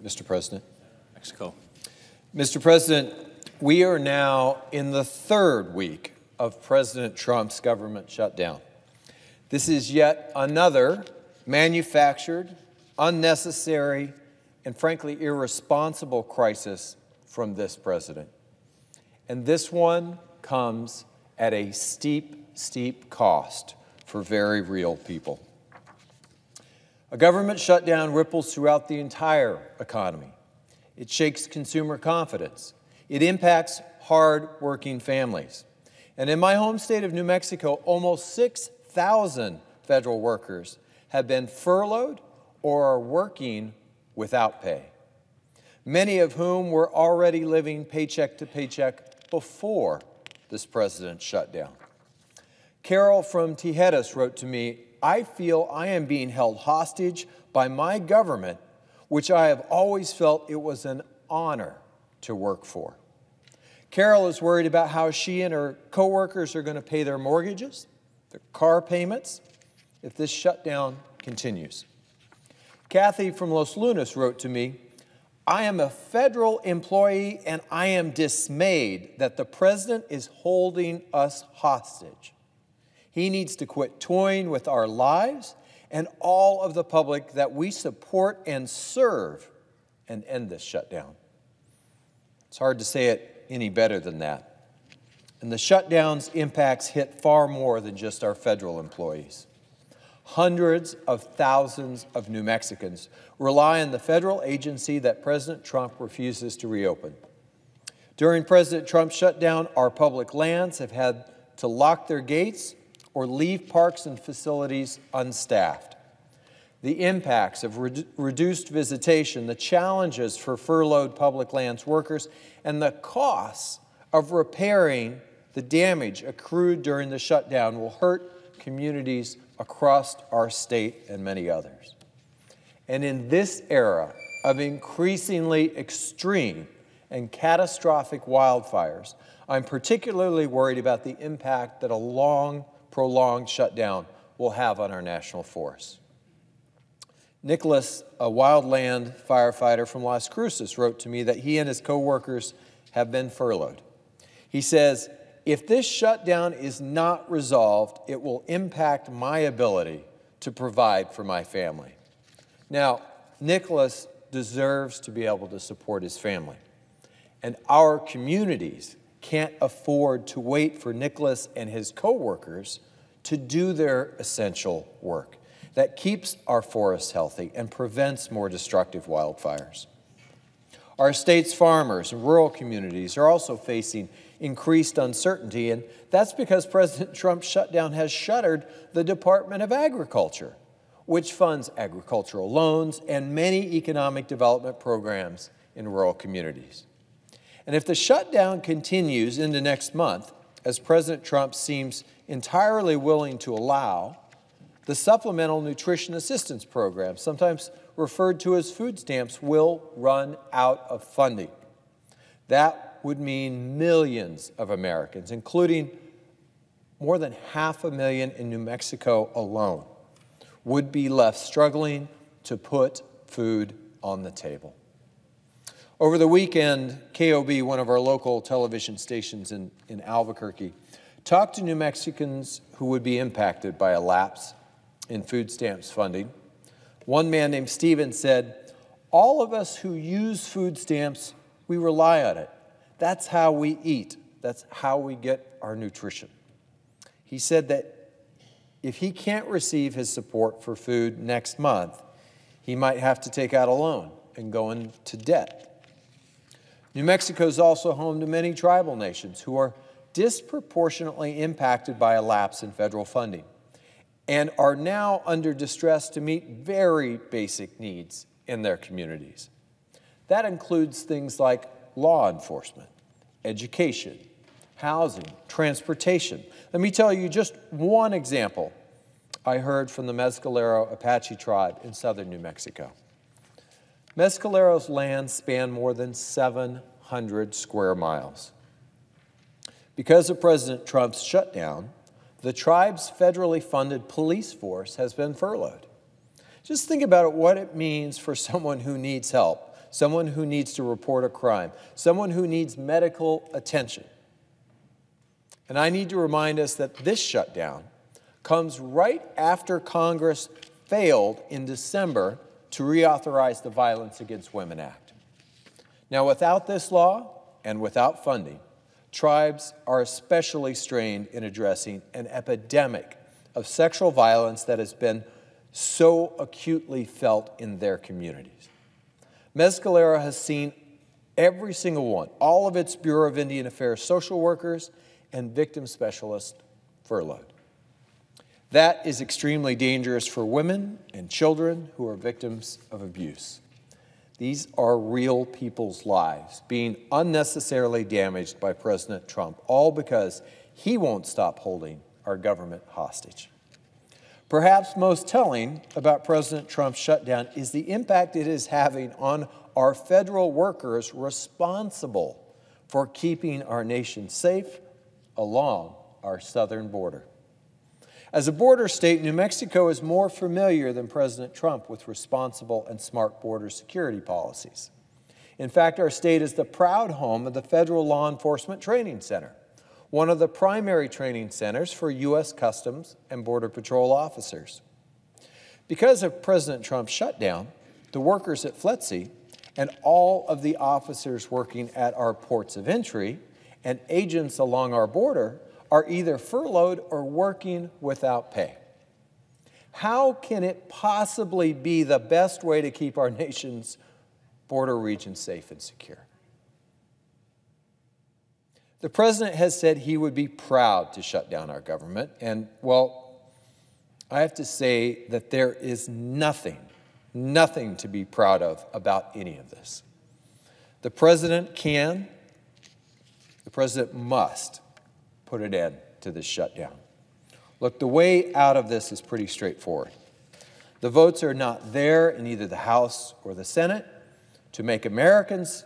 Mr. President. Mexico. Mr. President, we are now in the third week of President Trump's government shutdown. This is yet another manufactured, unnecessary, and frankly irresponsible crisis from this president. And this one comes at a steep, steep cost for very real people. A government shutdown ripples throughout the entire economy. It shakes consumer confidence. It impacts hard-working families. And in my home state of New Mexico, almost 6,000 federal workers have been furloughed or are working without pay, many of whom were already living paycheck to paycheck before this president's shutdown. Carol from Tijeras wrote to me, "I feel I am being held hostage by my government, which I have always felt it was an honor to work for." Carol is worried about how she and her coworkers are going to pay their mortgages, their car payments, if this shutdown continues. Kathy from Los Lunas wrote to me, "I am a federal employee and I am dismayed that the president is holding us hostage. He needs to quit toying with our lives and all of the public that we support and serve and end this shutdown." It's hard to say it any better than that. And the shutdown's impacts hit far more than just our federal employees. Hundreds of thousands of New Mexicans rely on the federal agency that President Trump refuses to reopen. During President Trump's shutdown, our public lands have had to lock their gates or leave parks and facilities unstaffed. The impacts of reduced visitation, the challenges for furloughed public lands workers, and the costs of repairing the damage accrued during the shutdown will hurt communities across our state and many others. And in this era of increasingly extreme and catastrophic wildfires, I'm particularly worried about the impact that a long, prolonged shutdown will have on our national forests. Nicholas, a wildland firefighter from Las Cruces, wrote to me that he and his coworkers have been furloughed. He says, "If this shutdown is not resolved, it will impact my ability to provide for my family." Now, Nicholas deserves to be able to support his family, and our communities can't afford to wait for Nicholas and his coworkers to do their essential work that keeps our forests healthy and prevents more destructive wildfires. Our state's farmers and rural communities are also facing increased uncertainty, and that's because President Trump's shutdown has shuttered the Department of Agriculture, which funds agricultural loans and many economic development programs in rural communities. And if the shutdown continues into next month, as President Trump seems entirely willing to allow, the Supplemental Nutrition Assistance Program, sometimes referred to as food stamps, will run out of funding. That would mean millions of Americans, including more than 500,000 in New Mexico alone, would be left struggling to put food on the table. Over the weekend, KOB, one of our local television stations in Albuquerque, talked to New Mexicans who would be impacted by a lapse in food stamps funding. One man named Steven said, "All of us who use food stamps, we rely on it. That's how we eat. That's how we get our nutrition." He said that if he can't receive his support for food next month, he might have to take out a loan and go into debt. New Mexico is also home to many tribal nations who are disproportionately impacted by a lapse in federal funding and are now under distress to meet very basic needs in their communities. That includes things like law enforcement, education, housing, transportation. Let me tell you just one example I heard from the Mescalero Apache tribe in southern New Mexico. Mescalero's lands span more than 700 square miles. Because of President Trump's shutdown, the tribe's federally funded police force has been furloughed. Just think about what it means for someone who needs help, someone who needs to report a crime, someone who needs medical attention. And I need to remind us that this shutdown comes right after Congress failed in December to reauthorize the Violence Against Women Act. Now, without this law and without funding, tribes are especially strained in addressing an epidemic of sexual violence that has been so acutely felt in their communities. Mescalero has seen every single one, all of its Bureau of Indian Affairs social workers and victim specialists furloughed. That is extremely dangerous for women and children who are victims of abuse. These are real people's lives being unnecessarily damaged by President Trump, all because he won't stop holding our government hostage. Perhaps most telling about President Trump's shutdown is the impact it is having on our federal workers responsible for keeping our nation safe along our southern border. As a border state, New Mexico is more familiar than President Trump with responsible and smart border security policies. In fact, our state is the proud home of the Federal Law Enforcement Training Center, one of the primary training centers for U.S. Customs and Border Patrol officers. Because of President Trump's shutdown, the workers at FLETC and all of the officers working at our ports of entry and agents along our border are either furloughed or working without pay. How can it possibly be the best way to keep our nation's border region safe and secure? The president has said he would be proud to shut down our government, and, well, I have to say that there is nothing to be proud of about any of this. The president must put an end to this shutdown. Look, the way out of this is pretty straightforward. The votes are not there in either the House or the Senate to make Americans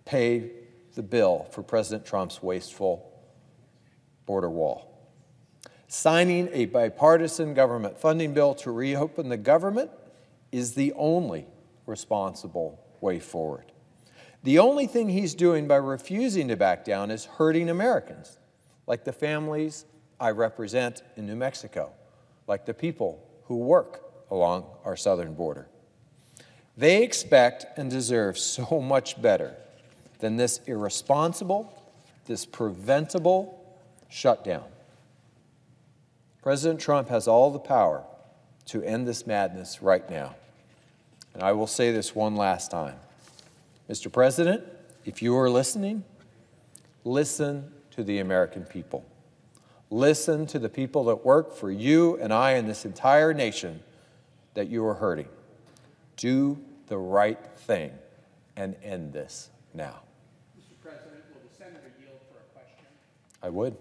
pay the bill for President Trump's wasteful border wall. Signing a bipartisan government funding bill to reopen the government is the only responsible way forward. The only thing he's doing by refusing to back down is hurting Americans, like the families I represent in New Mexico, like the people who work along our southern border. They expect and deserve so much better than this irresponsible, this preventable shutdown. President Trump has all the power to end this madness right now. And I will say this one last time. Mr. President, if you are listening, listen to the American people. Listen to the people that work for you and I and this entire nation that you are hurting. Do the right thing and end this now. Mr. President, will the senator yield for a question? I would.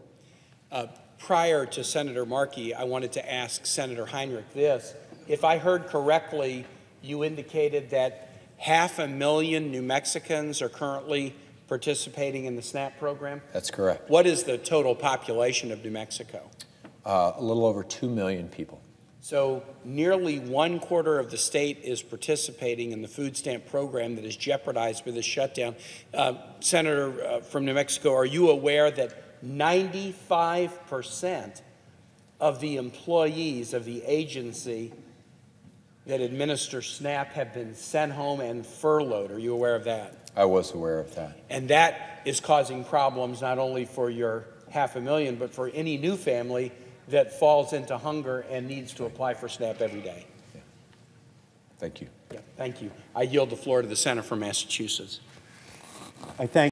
Prior to Senator Markey, I wanted to ask Senator Heinrich this. If I heard correctly, you indicated that 500,000 New Mexicans are currently participating in the SNAP program? That's correct. What is the total population of New Mexico? A little over 2 million people. So nearly 1/4 of the state is participating in the food stamp program that is jeopardized by this shutdown. Senator from New Mexico, are you aware that 95% of the employees of the agency that administer SNAP have been sent home and furloughed? Are you aware of that? I was aware of that. And that is causing problems not only for your 500,000, but for any new family that falls into hunger and needs to apply for SNAP every day. Yeah. Thank you. Yeah, thank you. I yield the floor to the senator from Massachusetts. I thank